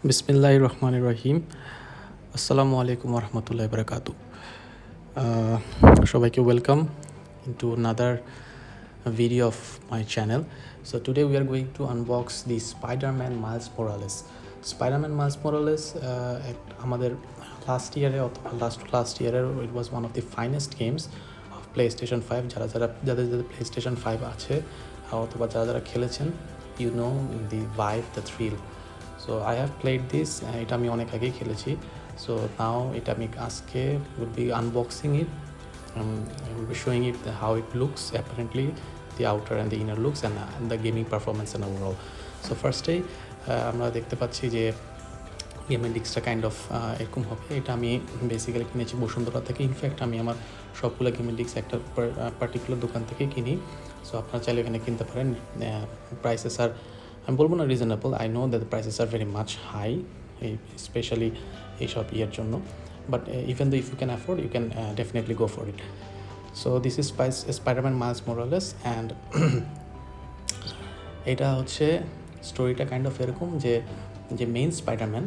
বিসমিল্লাহির রহমানির রহিম। আসসালামু আলাইকুম ওরহমতুল্লাহি বারাকাতু। সবাইকে welcome into another video of my channel. So today we are going to unbox the Spider-Man Miles Morales. Spider-Man Miles Morales আমাদের last year it was one of the finest games of PlayStation 5. যাদের PlayStation 5 আছে অথবা যারা খেলেছেন, you know the vibe, the thrill. So I have played this, এটা আমি অনেক আগেই খেলেছি. So now এটা আমি আজকে would be unboxing it. I will be showing it how it looks, apparently the outer and the inner looks and the gaming performance and overall. So firstly আমরা দেখতে পাচ্ছি যে গেমের ডিস্কটা কাইন্ড অফ এরকম হবে। এটা আমি বেসিক্যালি কিনেছি বসুন্ধরা থেকে। ইনফ্যাক্ট আমি আমার সবগুলো গেমের ডিস্ক একটা পার্টিকুলার দোকান থেকে কিনি। সো আপনারা চাইলে এখানে কিনতে পারেন। প্রাইসেস আর আমি বলবো না reasonable, I know that prices are very much high, specially এইসব ইয়ের জন্য, but even though if you can afford you can definitely go for it. So this is Spiderman Miles Morales and এটা হচ্ছে স্টোরিটা kind of এরকম যে main Spiderman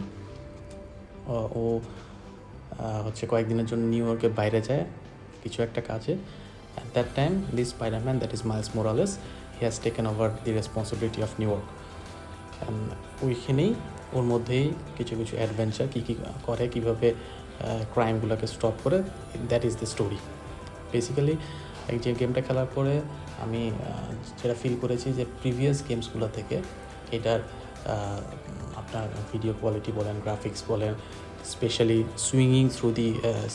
ও হচ্ছে কয়েকদিনের জন্য নিউ ইয়র্কের বাইরে যায় কিছু একটা কাজে। At that time this Spiderman, that is Miles Morales, he has taken over the responsibility of New York. ওইখানেই ওর মধ্যেই কিছু অ্যাডভেঞ্চার কী করে, কীভাবে ক্রাইমগুলোকে স্টপ করে, that is the story basically. এই যে গেমটা খেলার পরে আমি যেটা ফিল করেছি যে প্রিভিয়াস গেমসগুলো থেকে এটার আপনার ভিডিও কোয়ালিটি বলেন, গ্রাফিক্স বলেন, স্পেশালি সুইংইং থ্রু দি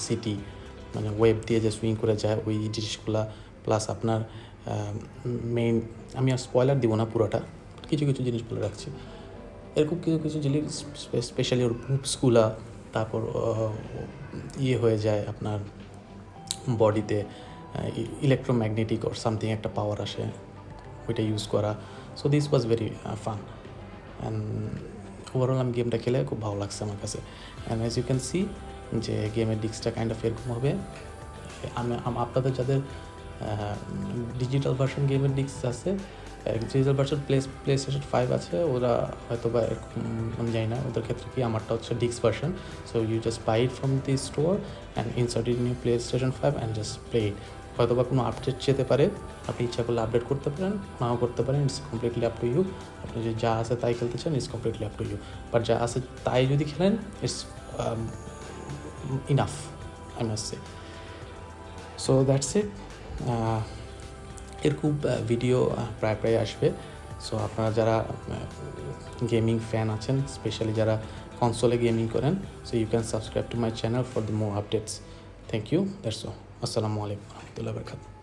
সিটি, মানে ওয়েব দিয়ে যে সুইং করে যায় ওই জিনিসগুলা, প্লাস আপনার মেইন, আমি আর স্পয়লার দিব না পুরোটা, কিছু জিনিস বলে রাখছি। এরকম কিছু জিনিস স্পেশালি ওর বুপসগুলা, তারপর ইয়ে হয়ে যায় আপনার বডিতে ইলেকট্রোম্যাগনেটিক ওর সামথিং একটা পাওয়ার আসে, ওইটা ইউজ করা। So this was very fun and overall আমি গেমটা খেলে খুব ভালো লাগছে আমার কাছে। And as you can see যে গেমের ডিস্কটা কাইন্ড অফ এরকম হবে। আমি আপনাদের যাদের ডিজিটাল ভার্সন গেমের ডিস্ক আছে, ডিজিটাল ভার্সন প্লেস্টেশন 5 আছে, ওরা হয়তো বা এরকম আমি জানি না ওদের ক্ষেত্রে কি, আমারটা হচ্ছে disc version. So you just buy it from the store and insert it in your PlayStation 5 and just play it. হয়তো বা কোনো আপডেট যেতে পারে, আপনি ইচ্ছা করলে আপডেট করতে পারেন, নাও করতে পারেন, it's completely up to you. আপনি যে যা আছে তাই খেলতে চান, it's completely up to you. But যা আছে তাই যদি খেলেন, it's enough, I must say. So that's it. এরকম ভিডিও প্রায় আসবে। সো আপনারা যারা গেমিং ফ্যান আছেন, স্পেশালি যারা কনসোলে গেমিং করেন, so you can subscribe to my channel for the more updates. Thank you, that's all. আসসালামু আলাইকুম ওয়া রাহমাতুল্লাহি ওয়া বারাকাতুহু।